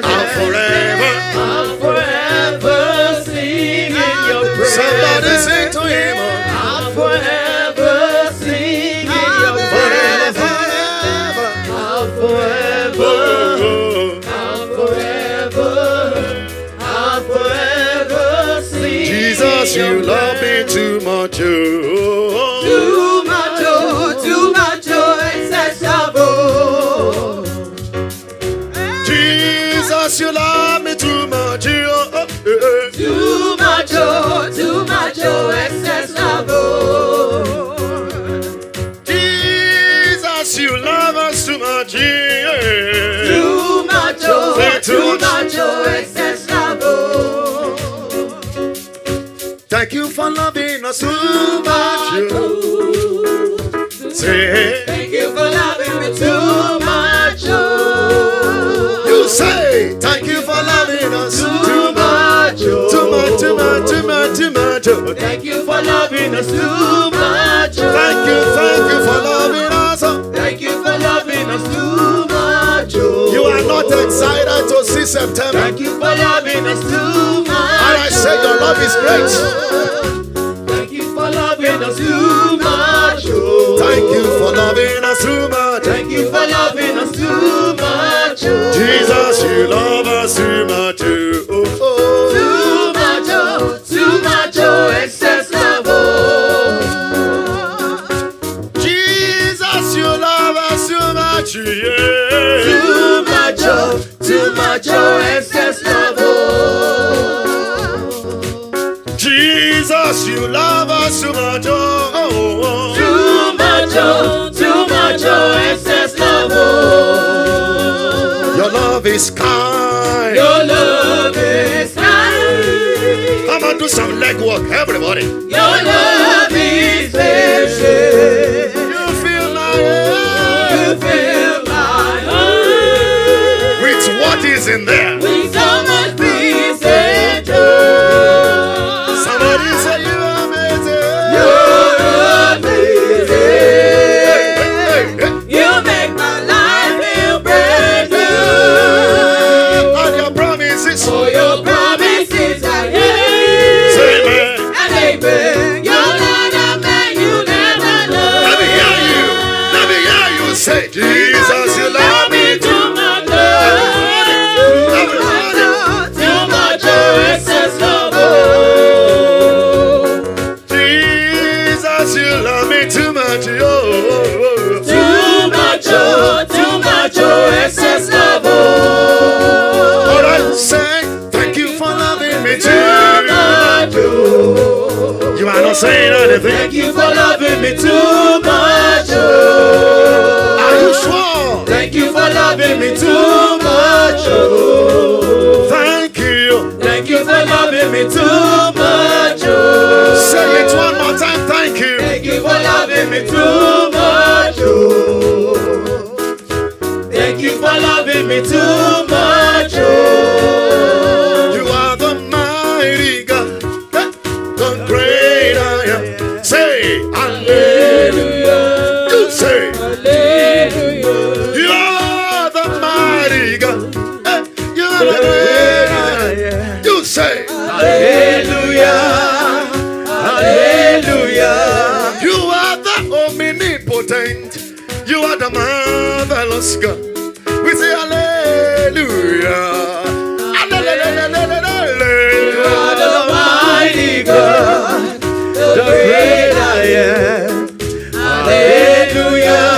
I'll forever sing in your praise. Somebody sing to him. I'll forever sing in your praise. I'll forever sing. Jesus, you love me too much. Too much, excess love. Jesus, you love me too much. Too much, excess love. Jesus, you love us too much. Too much, excess love. Thank you for loving us too much. Say, thank you for loving me too much. you say, thank you for loving us Too much. too much, too much, too much, too much. Thank you for loving us too much. Thank you for loving us. Thank you for loving us too much. You are not excited to see September. Thank you for loving us too much. And I say your love is great. Thank you for loving us too much. Thank you for loving us too much. Thank you for loving us too much. Jesus, you love us too much. Too much, excess love. Jesus, you love us too much. Yeah. Too much, excess love. Jesus, you love us too much. Too much, excess love. Your love is kind. Your love is kind. I'm gonna do some leg work, everybody. Your love is patient. You feel my You fill my heart with what is in there. with so much peace and joy. Somebody say you are amazing. You're amazing. Hey. You make my life feel brand new. And your promises. For your promises are yes Say amen. and amen. You're not a man you never know. Let me hear you. Let me hear you say, Jesus, you love me too. Too much excess love. Jesus, you love me too much. Too much excess love. All right, say, thank you for loving me too. You are not saying anything. Thank you for loving me too much. Are you sure? Thank you for loving me too much. Thank you. Thank you for loving me too much. Say it one more time. Thank you. Thank you for loving me too much. Thank you for loving me too much. You are the mighty God, the great I am. Say, Hallelujah. you say, Hallelujah. you are the mighty God. You are the great I am. You say, Hallelujah. Hallelujah. you are the omnipotent. You are the marvelous God. We say hallelujah. You are the mighty God, the great I am. Hallelujah.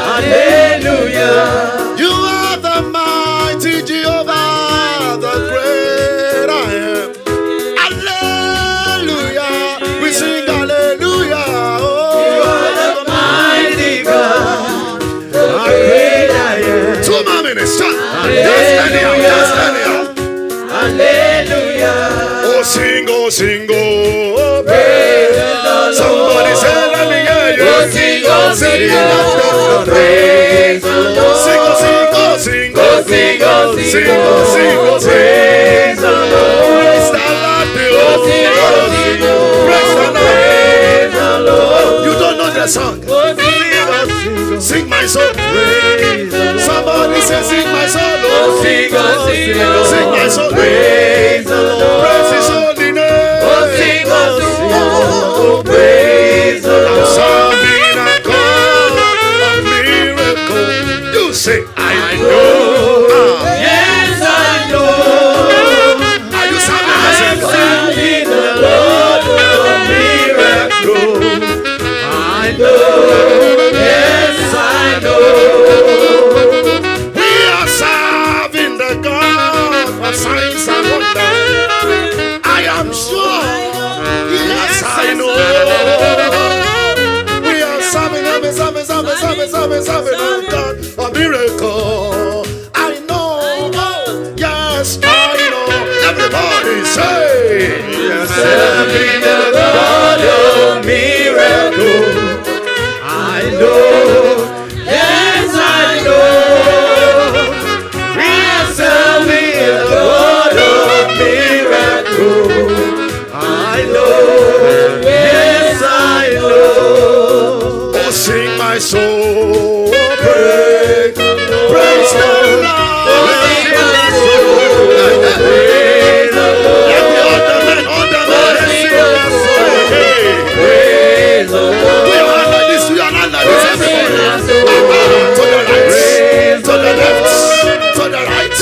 Hallelujah. You are the mighty Jehovah, the great I am. Hallelujah. We sing hallelujah. You are the mighty God, the great I am. 2 more minutes. Stop. Just Hallelujah. anyhow. Hallelujah. Oh, sing, oh, sing, oh. Praise the Lord. Somebody say, let me hear you. Oh, sing, oh, sing, oh. Praise the Lord. Sing, oh, sing, oh, sing, Oh, sing, oh, sing, sing, oh. oh, sing, oh, sing. Praise the Lord. Praise the Lord. Oh, sing, oh, sing, oh. Praise the Lord. Praise the Lord. You don't know the song. Oh, sing, oh, sing, oh. Sing my song. Praise the Sing my soul. Praise the Lord. Praise His holy name. Oh, sing, oh, praise the I'm Lord. serving a God of miracle. You say, I know. Yes, I know. Are you serving I'm the same God? serving the Lord of miracle. I know. Yes, I know. We are serving the God of signs and wonders. I am sure. Yes, I know. We are serving a God of miracle. I know. Yes, I know. Everybody say, yes, Serving the God of miracle. I know. Yes, I know. We are serving the God of miracle. I know. Yes, I know. oh, sing my soul. Praise the Lord. Praise the Lord. Let me all the men sing my soul. Hey. Praise the Lord. We are not like this, everybody. To the right, to the left, to the right, to the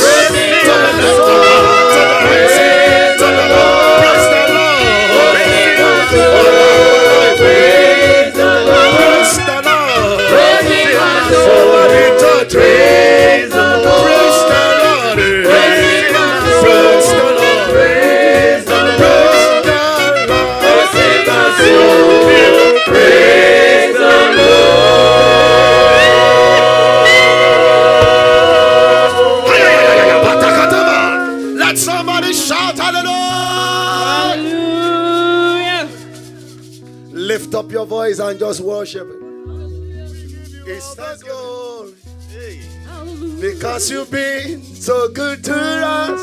left, to the right, to the left. Praise the Lord. Praise the Lord. Praise the Lord. Praise the Lord. Somebody touch it. Praise the Lord. Praise the Lord. Praise the Lord. Praise the Lord. Praise the Lord. Let somebody shout hallelujah. Lift up your voice and just worship it. It's the glory. Because you've been so good to us.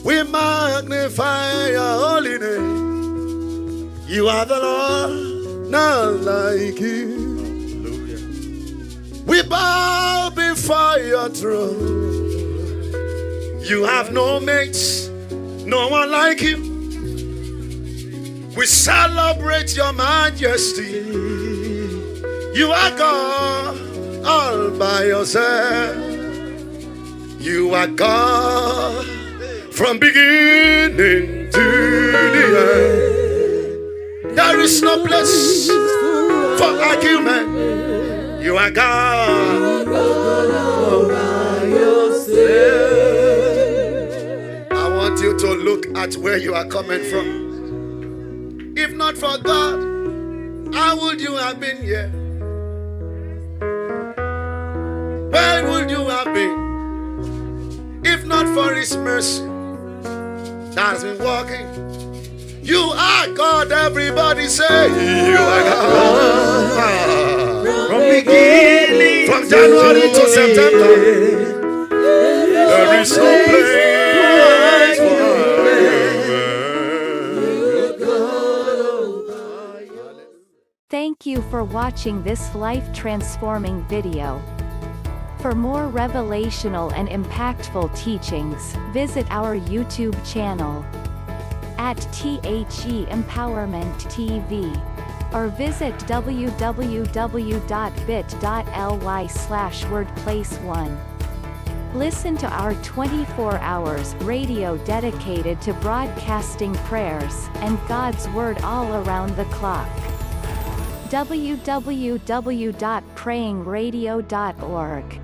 We magnify your holy name. You are the Lord, none like you. We bow before your throne. You have no mates, no one like you. We celebrate your majesty. You are God all by yourself. You are God from beginning to the end. There is no place for argument. You are God all by yourself. I want you to look at where you are coming from. If not for God, how would you have been here? Where would you have been? If not for His mercy that has been walking. You are God, everybody say, you are God. From beginning, from January to September, there is no place for argument. Thank you for watching this life-transforming video. For more revelational and impactful teachings, visit our YouTube channel at THE Empowerment TV or visit www.bit.ly/wordplace1. Listen to our 24 hours radio dedicated to broadcasting prayers and God's Word all around the clock. www.prayingradio.org.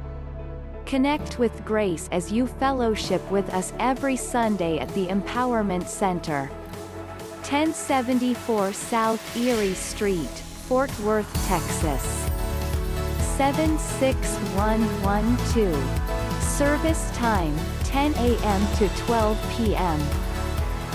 Connect with Grace as you fellowship with us every Sunday at the Empowerment Center, 1074 South Erie Street, Fort Worth, Texas, 76112. Service time, 10 a.m. to 12 p.m.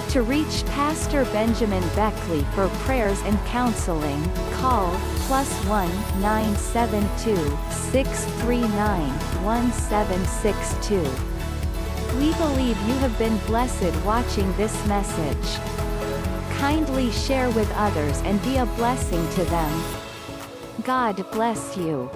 To reach Pastor Benjamin Beckley for prayers and counseling, call +1-972-639-1762. We believe you have been blessed watching this message. Kindly share with others and be a blessing to them. God bless you.